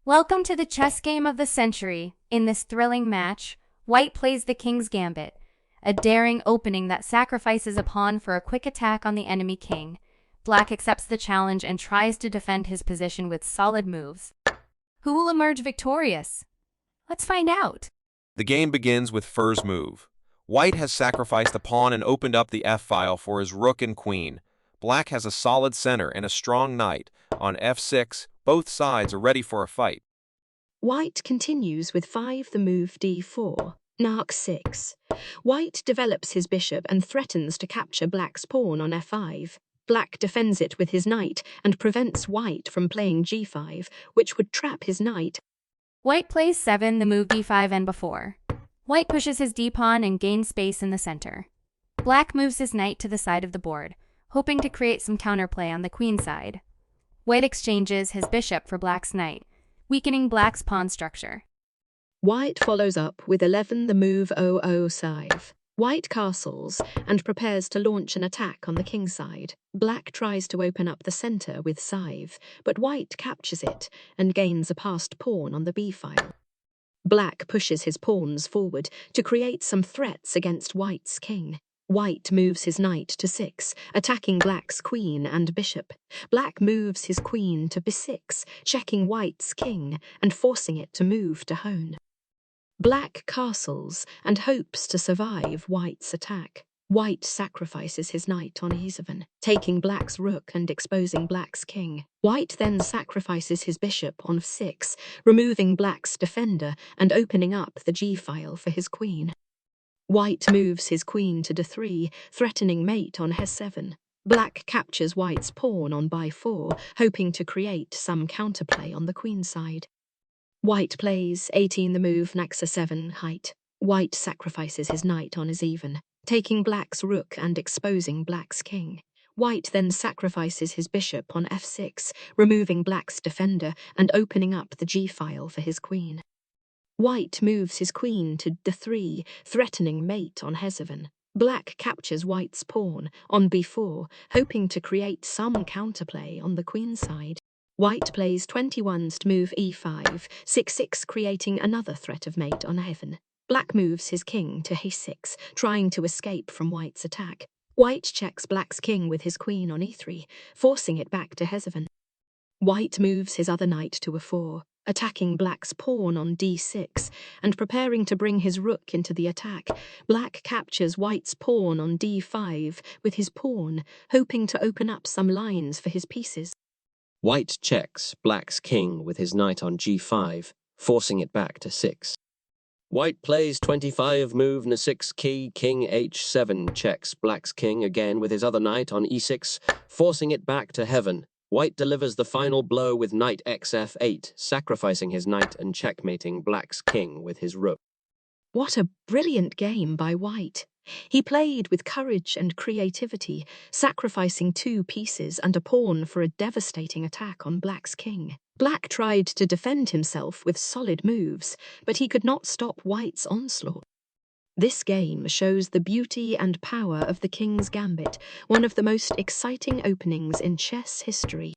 Welcome to the chess game of the century. In this thrilling match, White plays the King's Gambit, a daring opening that sacrifices a pawn for a quick attack on the enemy king. Black accepts the challenge and tries to defend his position with solid moves. Who will emerge victorious? Let's find out. The game begins with Fur's move. White has sacrificed a pawn and opened up the f-file for his rook and queen. Black has a solid center and a strong knight. On f6, both sides are ready for a fight. White continues with 5 the move d4, Narc 6. White develops his bishop and threatens to capture Black's pawn on f5. Black defends it with his knight and prevents White from playing g5, which would trap his knight. White plays 7 the move d5 and before. White pushes his d-pawn and gains space in the center. Black moves his knight to the side of the board, hoping to create some counterplay on the queen side. White exchanges his bishop for Black's knight, weakening Black's pawn structure. White follows up with 11 the move 0-5. White castles and prepares to launch an attack on the king side. Black tries to open up the center with scythe, but White captures it and gains a passed pawn on the b-file. Black pushes his pawns forward to create some threats against White's king. White moves his knight to 6, attacking Black's queen and bishop. Black moves his queen to b6, checking White's king and forcing it to move to hone. Black castles and hopes to survive White's attack. White sacrifices his knight on e7, taking Black's rook and exposing Black's king. White then sacrifices his bishop on f6, removing Black's defender and opening up the g-file for his queen. White moves his queen to d3, threatening mate on h7. Black captures White's pawn on b4, hoping to create some counterplay on the queen side. White plays 18 the move Naxa 7 height. White sacrifices his knight on is-even, taking Black's rook and exposing Black's king. White then sacrifices his bishop on f6, removing Black's defender and opening up the g-file for his queen. White moves his queen to d3, threatening mate on h7. Black captures White's pawn on b4, hoping to create some counterplay on the queen side. White plays 21s to move e5, 6-6, creating another threat of mate on h7. Black moves his king to h6, trying to escape from White's attack. White checks Black's king with his queen on e3, forcing it back to h7. White moves his other knight to a4, attacking Black's pawn on d6 and preparing to bring his rook into the attack. Black captures White's pawn on d5 with his pawn, hoping to open up some lines for his pieces. White checks Black's king with his knight on g5, forcing it back to 6. White plays 25 move n6 key, king h7, checks Black's king again with his other knight on e6, forcing it back to heaven. White delivers the final blow with knight xf8, sacrificing his knight and checkmating Black's king with his rook. What a brilliant game by White. He played with courage and creativity, sacrificing 2 pieces and a pawn for a devastating attack on Black's king. Black tried to defend himself with solid moves, but he could not stop White's onslaught. This game shows the beauty and power of the King's Gambit, one of the most exciting openings in chess history.